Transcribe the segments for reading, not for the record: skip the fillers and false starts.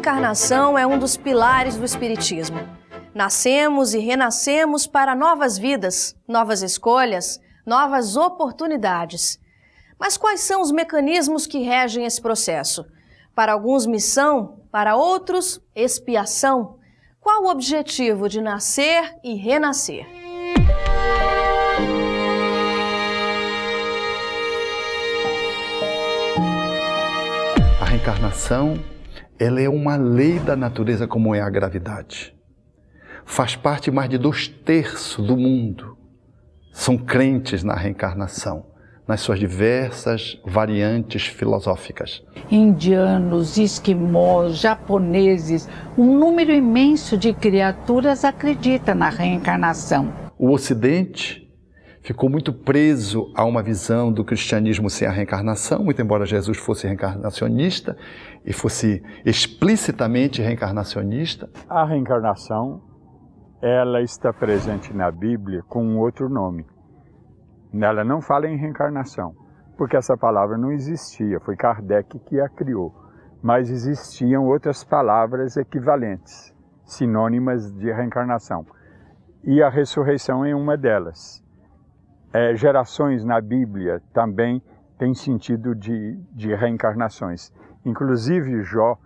reencarnação é um dos pilares do Espiritismo. Nascemos e renascemos para novas vidas, novas escolhas, novas oportunidades. Mas quais são os mecanismos que regem esse processo? Para alguns, missão, para outros, expiação. Qual o objetivo de nascer e renascer? A reencarnação, ela é uma lei da natureza como é a gravidade. Faz parte mais de 2/3 do mundo. São crentes na reencarnação, nas suas diversas variantes filosóficas. Indianos, esquimós, japoneses, um número imenso de criaturas acredita na reencarnação. O Ocidente ficou muito preso a uma visão do cristianismo sem a reencarnação, muito embora Jesus fosse reencarnacionista e fosse explicitamente reencarnacionista. A reencarnação, ela está presente na Bíblia com um outro nome. Ela não fala em reencarnação, porque essa palavra não existia, foi Kardec que a criou. Mas existiam outras palavras equivalentes, sinônimas de reencarnação. E a ressurreição é uma delas. Gerações na Bíblia também têm sentido de reencarnações. Inclusive Jó,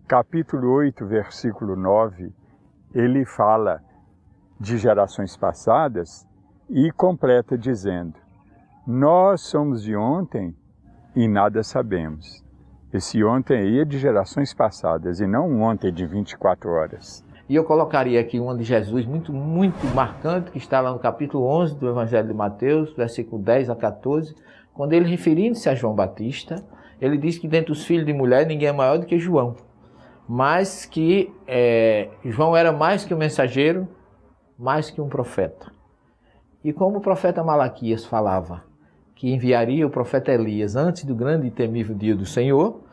capítulo 8, versículo 9, ele fala de gerações passadas e completa dizendo: nós somos de ontem e nada sabemos. Esse ontem aí é de gerações passadas e não um ontem de 24 horas. E eu colocaria aqui uma de Jesus muito marcante, que está lá no capítulo 11 do Evangelho de Mateus, versículo 10 a 14, quando ele, referindo-se a João Batista, ele diz que dentre os filhos de mulher ninguém é maior do que João, mas que João era mais que um mensageiro, mais que um profeta. E como o profeta Malaquias falava que enviaria o profeta Elias antes do grande e temível dia do Senhor,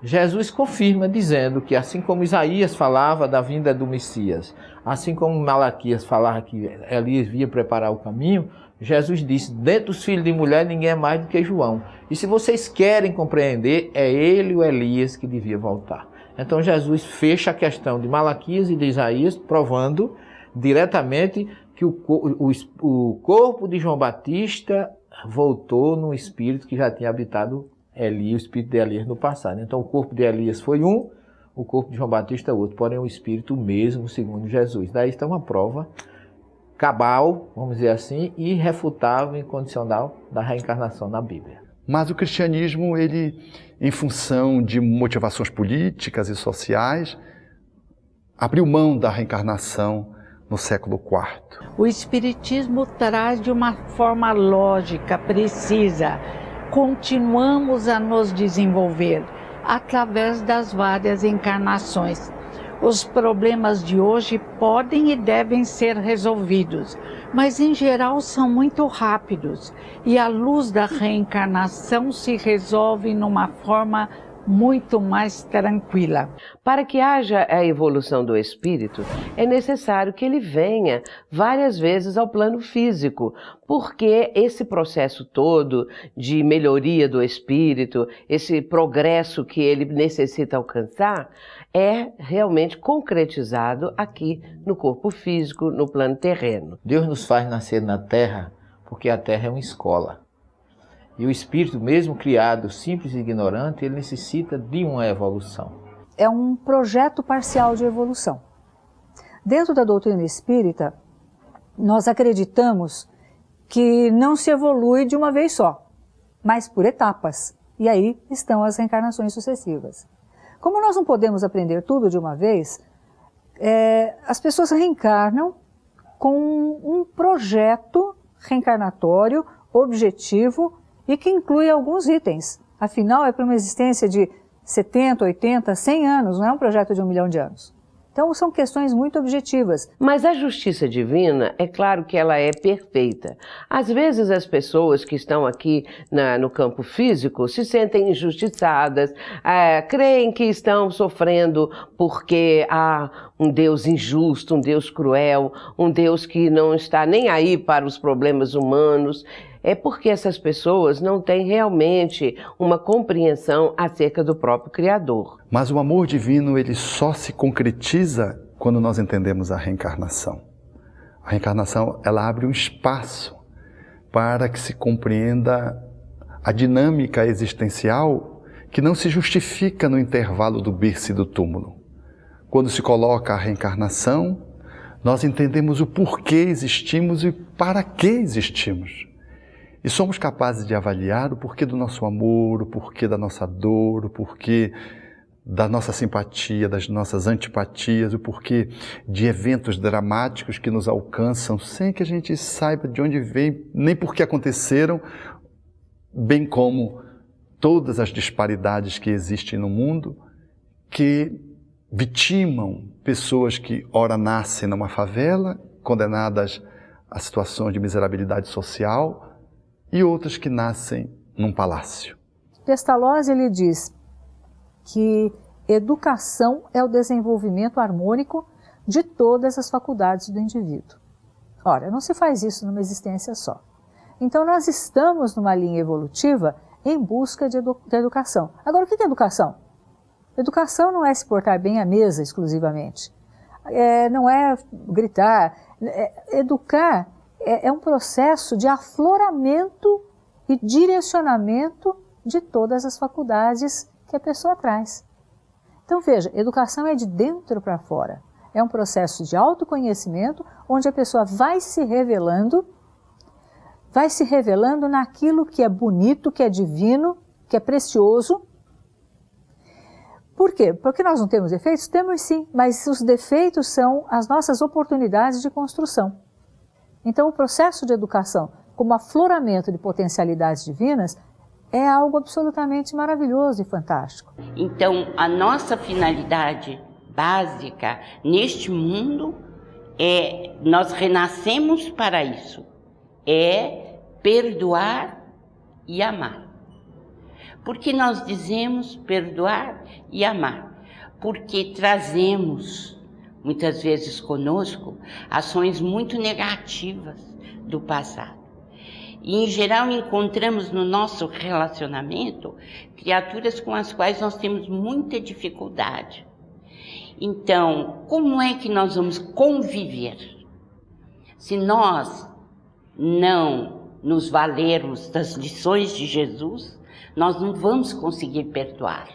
Jesus confirma dizendo que assim como Isaías falava da vinda do Messias, assim como Malaquias falava que Elias vinha preparar o caminho, Jesus disse: dentro dos filhos de mulher ninguém é mais do que João. E se vocês querem compreender, é ele, o Elias, que devia voltar. Então Jesus fecha a questão de Malaquias e de Isaías, provando diretamente que o corpo de João Batista voltou no espírito que já tinha habitado Elias, o espírito de Elias no passado. Então o corpo de Elias foi um, o corpo de João Batista outro, porém o espírito mesmo, segundo Jesus. Daí está uma prova cabal, vamos dizer assim, irrefutável e incondicional da reencarnação na Bíblia. Mas o cristianismo, ele, em função de motivações políticas e sociais, abriu mão da reencarnação no século IV. O Espiritismo traz de uma forma lógica, precisa. Continuamos a nos desenvolver através das várias encarnações. Os problemas de hoje podem e devem ser resolvidos, mas em geral são muito rápidos e à luz da reencarnação se resolve numa forma muito mais tranquila. Para que haja a evolução do espírito, é necessário que ele venha várias vezes ao plano físico, porque esse processo todo de melhoria do espírito, esse progresso que ele necessita alcançar, é realmente concretizado aqui no corpo físico, no plano terreno. Deus nos faz nascer na Terra porque a Terra é uma escola. E o espírito, mesmo criado simples e ignorante, ele necessita de uma evolução. É um projeto parcial de evolução. Dentro da doutrina espírita, nós acreditamos que não se evolui de uma vez só, mas por etapas. E aí estão as reencarnações sucessivas. Como nós não podemos aprender tudo de uma vez, as pessoas reencarnam com um projeto reencarnatório, objetivo, e que inclui alguns itens. Afinal, é para uma existência de 70, 80, 100 anos, não é um projeto de 1 milhão de anos. Então, são questões muito objetivas. Mas a justiça divina, é claro que ela é perfeita. Às vezes as pessoas que estão aqui no campo físico se sentem injustiçadas, creem que estão sofrendo porque há um Deus injusto, um Deus cruel, um Deus que não está nem aí para os problemas humanos. é porque essas pessoas não têm realmente uma compreensão acerca do próprio Criador. Mas o amor divino, ele só se concretiza quando nós entendemos a reencarnação. A reencarnação, ela abre um espaço para que se compreenda a dinâmica existencial que não se justifica no intervalo do berço e do túmulo. Quando se coloca a reencarnação, nós entendemos o porquê existimos e para que existimos. E somos capazes de avaliar o porquê do nosso amor, o porquê da nossa dor, o porquê da nossa simpatia, das nossas antipatias, o porquê de eventos dramáticos que nos alcançam sem que a gente saiba de onde vem, nem por que aconteceram, bem como todas as disparidades que existem no mundo, que vitimam pessoas que ora nascem numa favela, condenadas a situações de miserabilidade social, e outras que nascem num palácio. Pestalozzi, ele diz que educação é o desenvolvimento harmônico de todas as faculdades do indivíduo. Ora, não se faz isso numa existência só. Então nós estamos numa linha evolutiva em busca de educação. Agora, o que é educação? Educação não é se portar bem à mesa exclusivamente. Não é gritar. Educar é um processo de afloramento e direcionamento de todas as faculdades que a pessoa traz. Então veja, educação é de dentro para fora. É um processo de autoconhecimento onde a pessoa vai se revelando naquilo que é bonito, que é divino, que é precioso. Por quê? Porque nós não temos defeitos? Temos sim, mas os defeitos são as nossas oportunidades de construção. Então o processo de educação, como afloramento de potencialidades divinas, é algo absolutamente maravilhoso e fantástico. Então, a nossa finalidade básica neste mundo nós renascemos para isso, é perdoar e amar. Por que nós dizemos perdoar e amar? Porque trazemos, muitas vezes conosco, ações muito negativas do passado. E, em geral, encontramos no nosso relacionamento criaturas com as quais nós temos muita dificuldade. Então, como é que nós vamos conviver? Se nós não nos valermos das lições de Jesus, nós não vamos conseguir perdoar.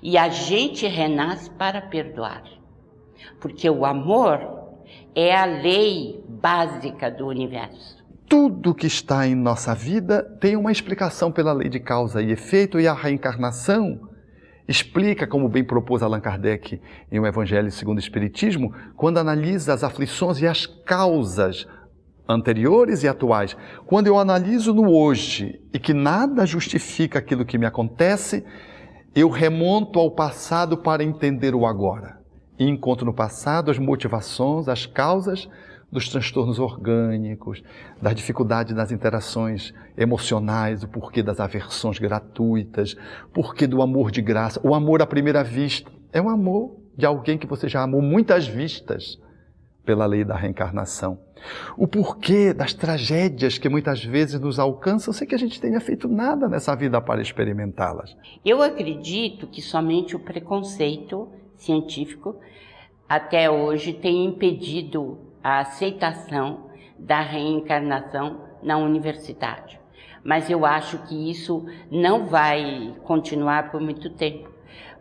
E a gente renasce para perdoar, porque o amor é a lei básica do universo. Tudo que está em nossa vida tem uma explicação pela lei de causa e efeito, e a reencarnação explica, como bem propôs Allan Kardec em O Evangelho segundo o Espiritismo, quando analisa as aflições e as causas anteriores e atuais. Quando eu analiso no hoje e que nada justifica aquilo que me acontece, eu remonto ao passado para entender o agora. E encontro no passado as motivações, as causas dos transtornos orgânicos, das dificuldades nas interações emocionais, o porquê das aversões gratuitas, porquê do amor de graça. O amor à primeira vista é um amor de alguém que você já amou muitas vistas pela lei da reencarnação. O porquê das tragédias que muitas vezes nos alcançam sem que a gente tenha feito nada nessa vida para experimentá-las. Eu acredito que somente o preconceito científico até hoje tem impedido a aceitação da reencarnação na universidade. Mas eu acho que isso não vai continuar por muito tempo,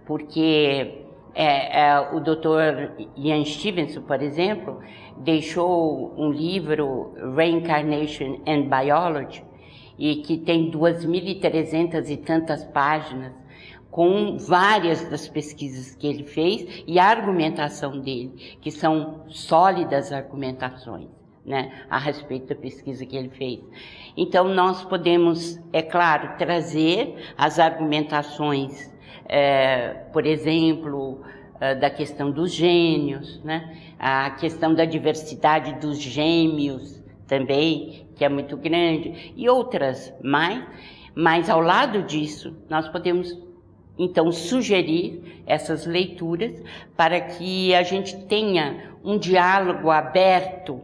porque o Dr. Ian Stevenson, por exemplo, deixou um livro, Reincarnation and Biology, e que tem 2.300 e tantas páginas, com várias das pesquisas que ele fez e a argumentação dele, que são sólidas argumentações, né, a respeito da pesquisa que ele fez. Então, nós podemos, é claro, trazer as argumentações, por exemplo, da questão dos gênios, né, a questão da diversidade dos gêmeos também, que é muito grande, e outras mais, mas ao lado disso, nós podemos então sugerir essas leituras para que a gente tenha um diálogo aberto,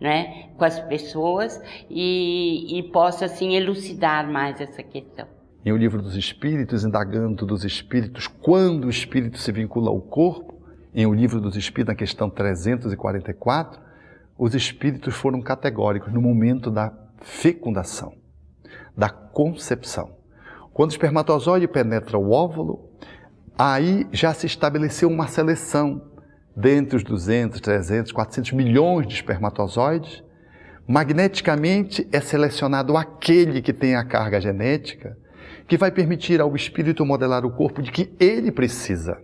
né, com as pessoas e possa assim elucidar mais essa questão. Em O Livro dos Espíritos, indagando dos espíritos quando o espírito se vincula ao corpo, em O Livro dos Espíritos, na questão 344, os espíritos foram categóricos no momento da fecundação, da concepção. Quando o espermatozoide penetra o óvulo, aí já se estabeleceu uma seleção dentre os 200, 300, 400 milhões de espermatozoides. Magneticamente é selecionado aquele que tem a carga genética, que vai permitir ao espírito modelar o corpo de que ele precisa.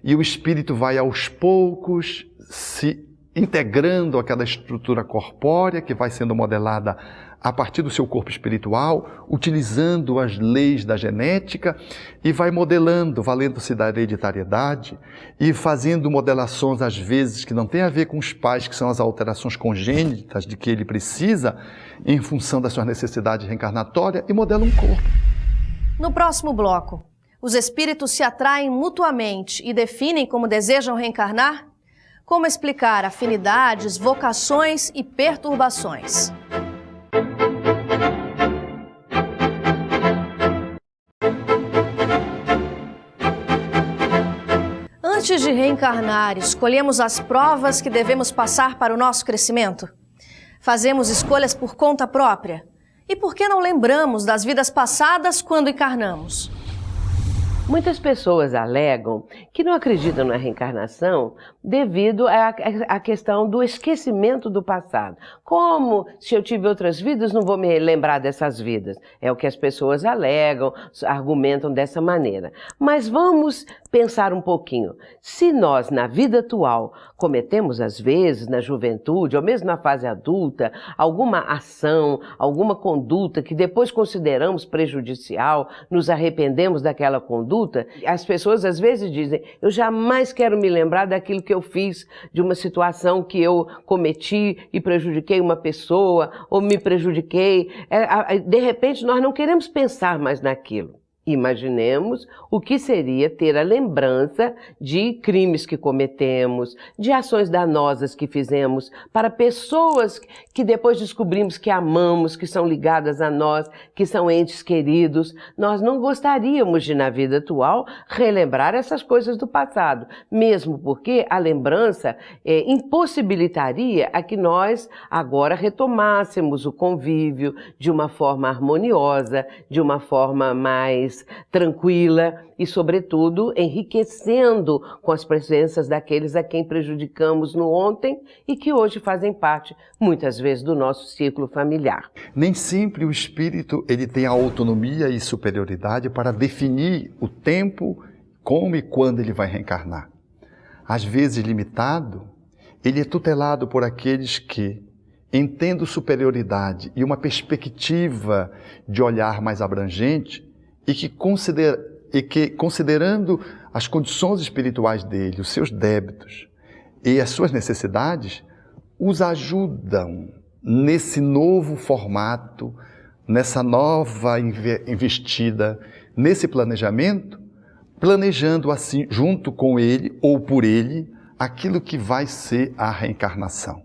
E o espírito vai aos poucos se integrando àquela estrutura corpórea que vai sendo modelada a partir do seu corpo espiritual, utilizando as leis da genética e vai modelando, valendo-se da hereditariedade e fazendo modelações às vezes que não tem a ver com os pais, que são as alterações congênitas de que ele precisa em função das suas necessidades reencarnatórias, e modela um corpo. No próximo bloco, os espíritos se atraem mutuamente e definem como desejam reencarnar? Como explicar afinidades, vocações e perturbações? Antes de reencarnar, escolhemos as provas que devemos passar para o nosso crescimento? Fazemos escolhas por conta própria? E por que não lembramos das vidas passadas quando encarnamos? Muitas pessoas alegam que não acreditam na reencarnação devido à questão do esquecimento do passado. Como se eu tive outras vidas, não vou me lembrar dessas vidas. É o que as pessoas alegam, argumentam dessa maneira. Mas vamos pensar um pouquinho. Se nós, na vida atual, cometemos às vezes, na juventude, ou mesmo na fase adulta, alguma ação, alguma conduta que depois consideramos prejudicial, nos arrependemos daquela conduta, as pessoas às vezes dizem, eu jamais quero me lembrar daquilo que eu fiz, de uma situação que eu cometi e prejudiquei uma pessoa, ou me prejudiquei. De repente nós não queremos pensar mais naquilo. Imaginemos o que seria ter a lembrança de crimes que cometemos, de ações danosas que fizemos para pessoas que depois descobrimos que amamos, que são ligadas a nós, que são entes queridos. Nós não gostaríamos de, na vida atual, relembrar essas coisas do passado, mesmo porque a lembrança impossibilitaria a que nós agora retomássemos o convívio de uma forma harmoniosa, de uma forma mais tranquila e, sobretudo, enriquecendo com as presenças daqueles a quem prejudicamos no ontem e que hoje fazem parte, muitas vezes, do nosso círculo familiar. Nem sempre o espírito ele tem a autonomia e superioridade para definir o tempo, como e quando ele vai reencarnar. Às vezes limitado, ele é tutelado por aqueles que, entendo superioridade e uma perspectiva de olhar mais abrangente, e que considerando as condições espirituais dele, os seus débitos e as suas necessidades, os ajudam nesse novo formato, nessa nova investida, nesse planejamento, planejando assim, junto com ele ou por ele, aquilo que vai ser a reencarnação.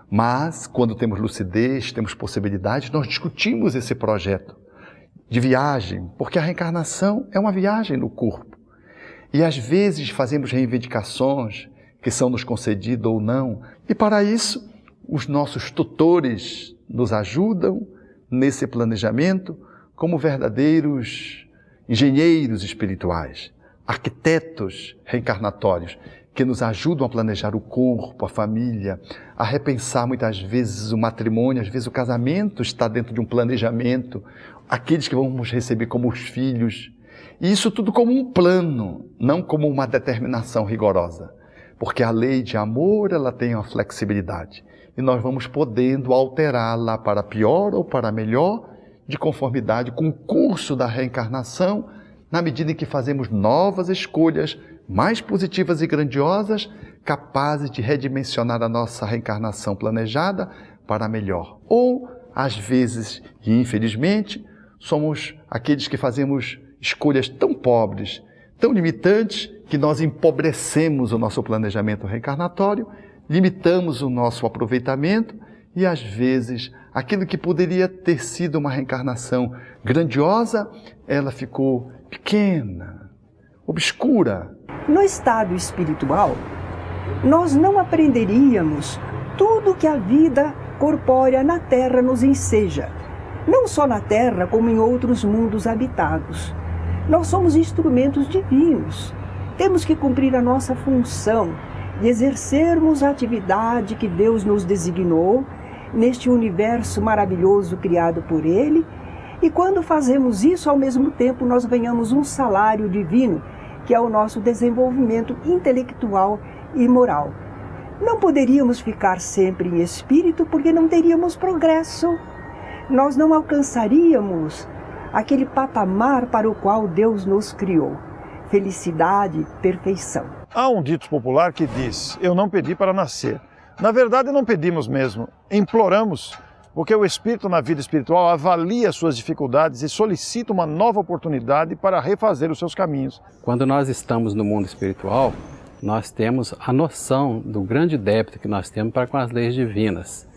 Mas, quando temos lucidez, temos possibilidades, nós discutimos esse projeto de viagem, porque a reencarnação é uma viagem no corpo. E às vezes fazemos reivindicações que são nos concedidas ou não, e para isso os nossos tutores nos ajudam nesse planejamento como verdadeiros engenheiros espirituais, arquitetos reencarnatórios, que nos ajudam a planejar o corpo, a família, a repensar muitas vezes o matrimônio, às vezes o casamento está dentro de um planejamento, aqueles que vamos receber como os filhos. E isso tudo como um plano, não como uma determinação rigorosa. Porque a lei de amor, ela tem uma flexibilidade. E nós vamos podendo alterá-la para pior ou para melhor, de conformidade com o curso da reencarnação, na medida em que fazemos novas escolhas, mais positivas e grandiosas, capazes de redimensionar a nossa reencarnação planejada para melhor. Ou, às vezes, e infelizmente, somos aqueles que fazemos escolhas tão pobres, tão limitantes, que nós empobrecemos o nosso planejamento reencarnatório, limitamos o nosso aproveitamento E às vezes, aquilo que poderia ter sido uma reencarnação grandiosa, ela ficou pequena, obscura. No estado espiritual, nós não aprenderíamos tudo que a vida corpórea na Terra nos enseja, não só na Terra, como em outros mundos habitados. Nós somos instrumentos divinos. Temos que cumprir a nossa função de exercermos a atividade que Deus nos designou neste universo maravilhoso criado por Ele, e quando fazemos isso, ao mesmo tempo, nós ganhamos um salário divino, que é o nosso desenvolvimento intelectual e moral. Não poderíamos ficar sempre em espírito porque não teríamos progresso. Nós não alcançaríamos aquele patamar para o qual Deus nos criou. Felicidade, perfeição. Há um dito popular que diz: eu não pedi para nascer. Na verdade, não pedimos mesmo, imploramos, porque o espírito na vida espiritual avalia suas dificuldades e solicita uma nova oportunidade para refazer os seus caminhos. Quando nós estamos no mundo espiritual, nós temos a noção do grande débito que nós temos para com as leis divinas.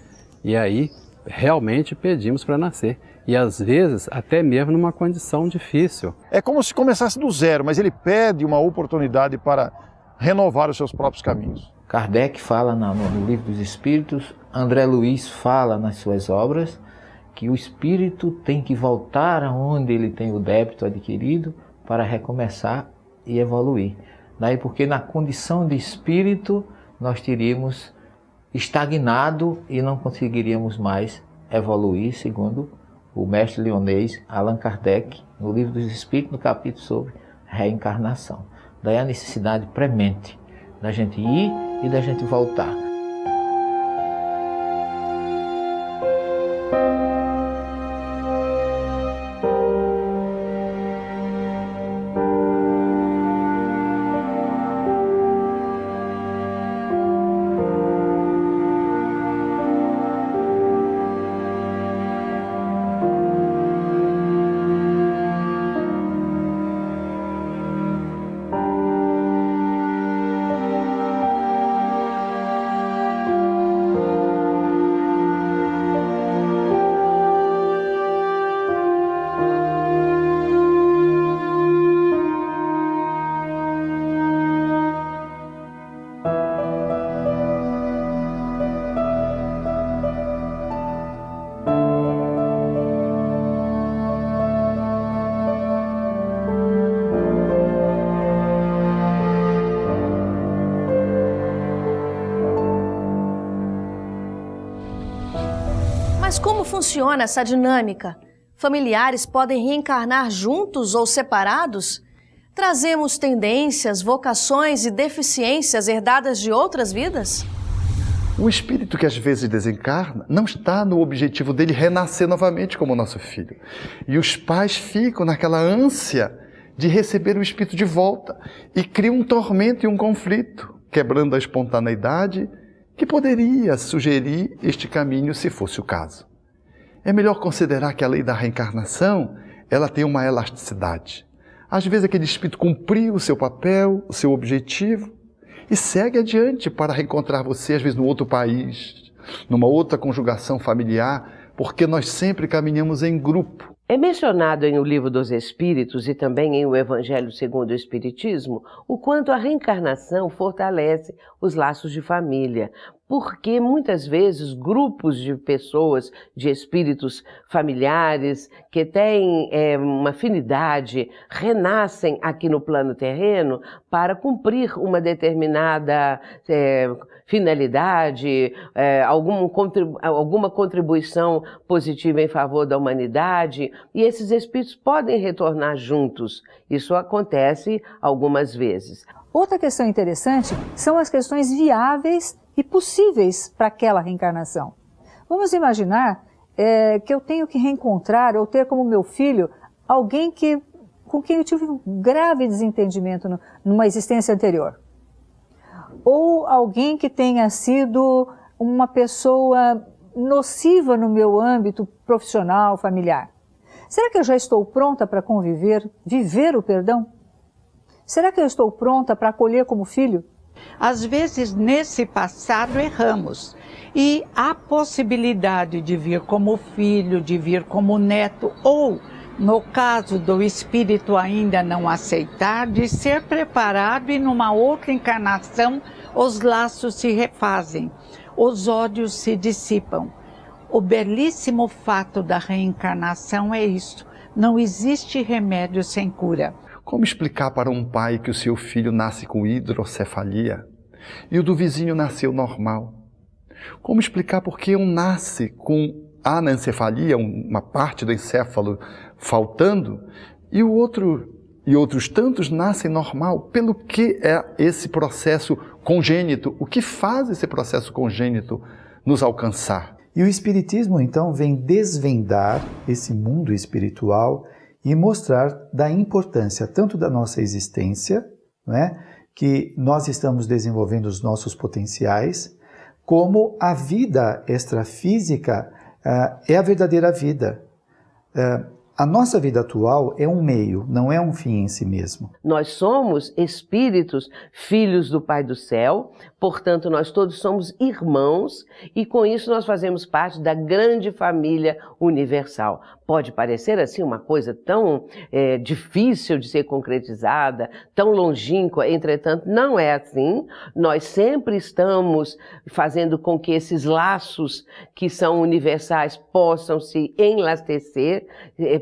E aí, realmente pedimos para nascer. E às vezes, até mesmo numa condição difícil. É como se começasse do zero, mas ele pede uma oportunidade para renovar os seus próprios caminhos. Kardec fala no Livro dos Espíritos, André Luiz fala nas suas obras, que o espírito tem que voltar aonde ele tem o débito adquirido para recomeçar e evoluir. Daí porque na condição de espírito nós teríamos estagnado e não conseguiríamos mais evoluir, segundo o mestre leonês Allan Kardec, no Livro dos Espíritos, no capítulo sobre reencarnação. Daí a necessidade premente da gente ir e da gente voltar. Mas como funciona essa dinâmica? Familiares podem reencarnar juntos ou separados? Trazemos tendências, vocações e deficiências herdadas de outras vidas? O espírito que às vezes desencarna não está no objetivo dele renascer novamente como nosso filho. E os pais ficam naquela ânsia de receber o espírito de volta e criam um tormento e um conflito, quebrando a espontaneidade que poderia sugerir este caminho se fosse o caso. É melhor considerar que a lei da reencarnação, ela tem uma elasticidade. Às vezes aquele espírito cumpriu o seu papel, o seu objetivo, e segue adiante para reencontrar você, às vezes, no outro país, numa outra conjugação familiar, porque nós sempre caminhamos em grupo. É mencionado em O Livro dos Espíritos e também em O Evangelho segundo o Espiritismo o quanto a reencarnação fortalece os laços de família, porque muitas vezes grupos de pessoas, de espíritos familiares que têm uma afinidade, renascem aqui no plano terreno para cumprir uma determinada finalidade, alguma contribuição positiva em favor da humanidade, e esses espíritos podem retornar juntos. Isso acontece algumas vezes. Outra questão interessante são as questões viáveis e possíveis para aquela reencarnação. Vamos imaginar que eu tenho que reencontrar ou ter como meu filho alguém com quem eu tive um grave desentendimento numa existência anterior. Ou alguém que tenha sido uma pessoa nociva no meu âmbito profissional, familiar. Será que eu já estou pronta para conviver, viver o perdão? Será que eu estou pronta para acolher como filho Às vezes, nesse passado, erramos. E há possibilidade de vir como filho, de vir como neto, ou, no caso do espírito ainda não aceitar, de ser preparado e numa outra encarnação os laços se refazem, os ódios se dissipam. O belíssimo fato da reencarnação é isso. Não existe remédio sem cura. Como explicar para um pai que o seu filho nasce com hidrocefalia e o do vizinho nasceu normal? Como explicar por que um nasce com anencefalia, uma parte do encéfalo faltando, e o outro e outros tantos nascem normal? Pelo que é esse processo congênito? O que faz esse processo congênito nos alcançar? E o Espiritismo, então, vem desvendar esse mundo espiritual e mostrar da importância tanto da nossa existência, não é? Que nós estamos desenvolvendo os nossos potenciais, como a vida extrafísica é a verdadeira vida. A nossa vida atual é um meio, não é um fim em si mesmo. Nós somos espíritos, filhos do Pai do Céu, portanto nós todos somos irmãos e com isso nós fazemos parte da grande família universal. Pode parecer assim uma coisa tão difícil de ser concretizada, tão longínqua, entretanto não é assim. Nós sempre estamos fazendo com que esses laços que são universais possam se enlastecer,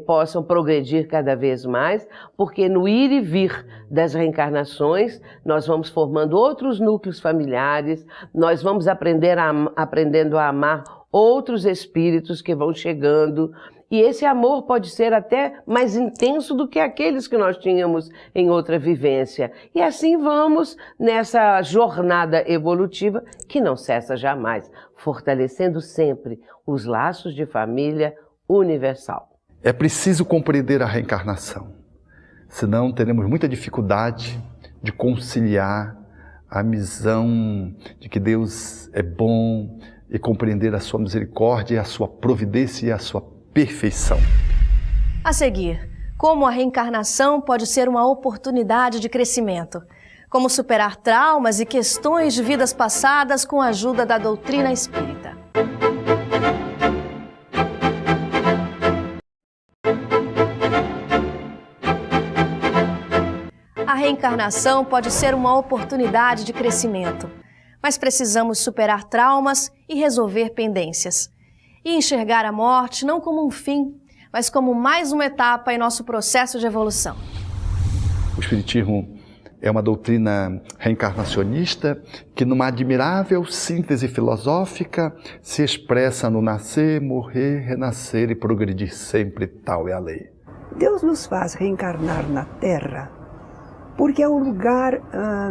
possam progredir cada vez mais, porque no ir e vir das reencarnações nós vamos formando outros núcleos familiares, nós vamos aprendendo a amar outros espíritos que vão chegando, e esse amor pode ser até mais intenso do que aqueles que nós tínhamos em outra vivência. E assim vamos nessa jornada evolutiva que não cessa jamais, fortalecendo sempre os laços de família universal. É preciso compreender a reencarnação, senão teremos muita dificuldade de conciliar a visão de que Deus é bom e compreender a sua misericórdia, a sua providência e a sua perfeição. A seguir, como a reencarnação pode ser uma oportunidade de crescimento, como superar traumas e questões de vidas passadas com a ajuda da doutrina espírita. A reencarnação pode ser uma oportunidade de crescimento, mas precisamos superar traumas e resolver pendências. E enxergar a morte não como um fim, mas como mais uma etapa em nosso processo de evolução. O Espiritismo é uma doutrina reencarnacionista que, numa admirável síntese filosófica, se expressa no nascer, morrer, renascer e progredir sempre, tal é a lei. Deus nos faz reencarnar na Terra porque é o lugar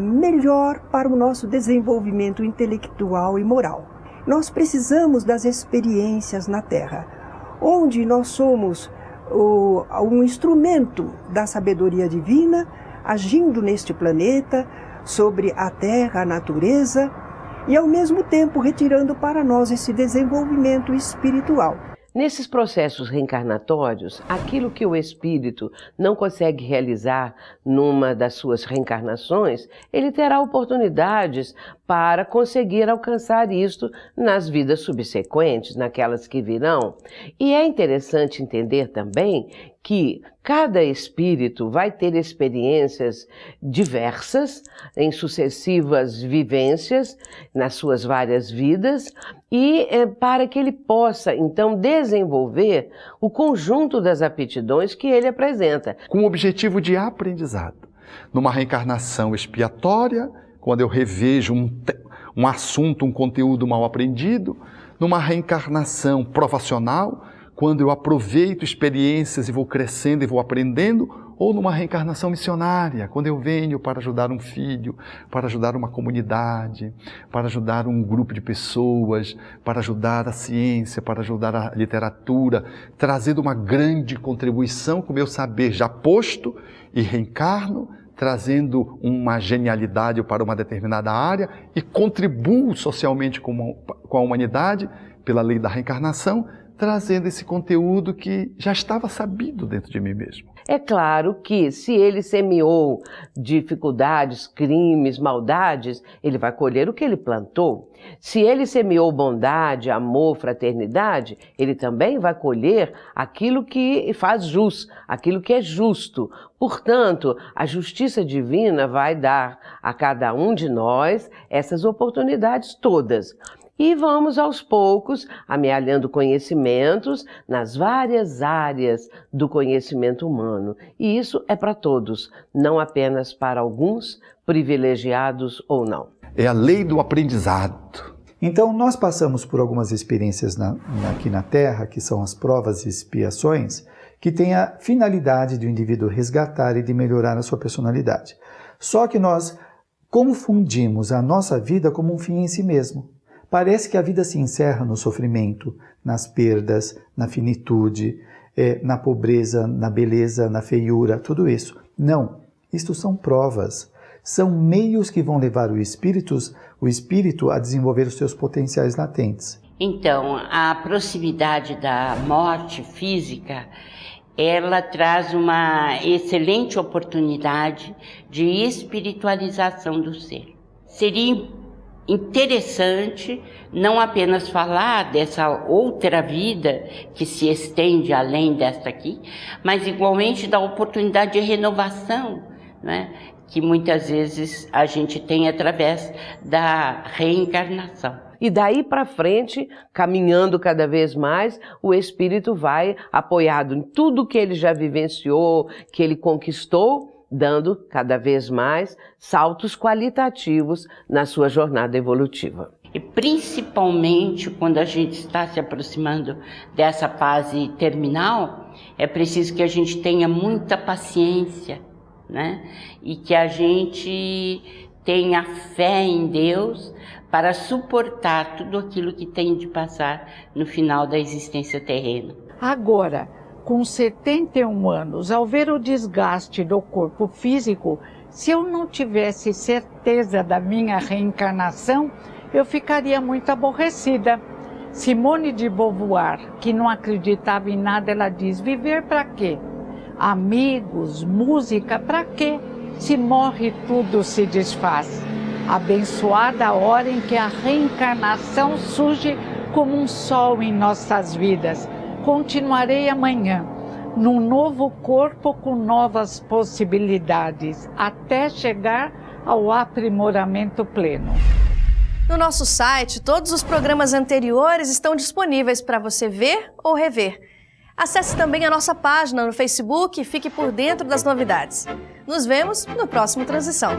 melhor para o nosso desenvolvimento intelectual e moral. Nós precisamos das experiências na Terra, onde nós somos um instrumento da sabedoria divina, agindo neste planeta, sobre a Terra, a natureza, e ao mesmo tempo retirando para nós esse desenvolvimento espiritual. Nesses processos reencarnatórios, aquilo que o espírito não consegue realizar numa das suas reencarnações, ele terá oportunidades para conseguir alcançar isto nas vidas subsequentes, naquelas que virão. E é interessante entender também que cada espírito vai ter experiências diversas em sucessivas vivências, nas suas várias vidas, e para que ele possa, então, desenvolver o conjunto das aptidões que ele apresenta. Com o objetivo de aprendizado. Numa reencarnação expiatória, quando eu revejo um assunto, um conteúdo mal aprendido. Numa reencarnação provacional, quando eu aproveito experiências e vou crescendo e vou aprendendo, ou numa reencarnação missionária, quando eu venho para ajudar um filho, para ajudar uma comunidade, para ajudar um grupo de pessoas, para ajudar a ciência, para ajudar a literatura, trazendo uma grande contribuição com o meu saber já posto e reencarno, trazendo uma genialidade para uma determinada área e contribuo socialmente com a humanidade pela lei da reencarnação, trazendo esse conteúdo que já estava sabido dentro de mim mesmo. É claro que se ele semeou dificuldades, crimes, maldades, ele vai colher o que ele plantou. Se ele semeou bondade, amor, fraternidade, ele também vai colher aquilo que faz jus, aquilo que é justo. Portanto, a justiça divina vai dar a cada um de nós essas oportunidades todas. E vamos aos poucos amealhando conhecimentos nas várias áreas do conhecimento humano. E isso é para todos, não apenas para alguns, privilegiados ou não. É a lei do aprendizado. Então, nós passamos por algumas experiências aqui na Terra, que são as provas e expiações, que têm a finalidade de o indivíduo resgatar e de melhorar a sua personalidade. Só que nós confundimos a nossa vida como um fim em si mesmo. Parece que a vida se encerra no sofrimento, nas perdas, na finitude, na pobreza, na beleza, na feiura, tudo isso. Não, isto são provas. São meios que vão levar o espírito a desenvolver os seus potenciais latentes. Então, a proximidade da morte física, ela traz uma excelente oportunidade de espiritualização do ser. Seria interessante não apenas falar dessa outra vida que se estende além desta aqui, mas igualmente da oportunidade de renovação, né, que muitas vezes a gente tem através da reencarnação. E daí para frente, caminhando cada vez mais, o espírito vai apoiado em tudo que ele já vivenciou, que ele conquistou, dando cada vez mais saltos qualitativos na sua jornada evolutiva. E principalmente quando a gente está se aproximando dessa fase terminal, é preciso que a gente tenha muita paciência, né? E que a gente tenha fé em Deus para suportar tudo aquilo que tem de passar no final da existência terrena. Agora, com 71 anos, ao ver o desgaste do corpo físico, se eu não tivesse certeza da minha reencarnação, eu ficaria muito aborrecida. Simone de Beauvoir, que não acreditava em nada, ela diz: viver para quê? Amigos, música, para quê? Se morre, tudo se desfaz. Abençoada a hora em que a reencarnação surge como um sol em nossas vidas. Continuarei amanhã, num novo corpo com novas possibilidades, até chegar ao aprimoramento pleno. No nosso site, todos os programas anteriores estão disponíveis para você ver ou rever. Acesse também a nossa página no Facebook e fique por dentro das novidades. Nos vemos no próximo Transição.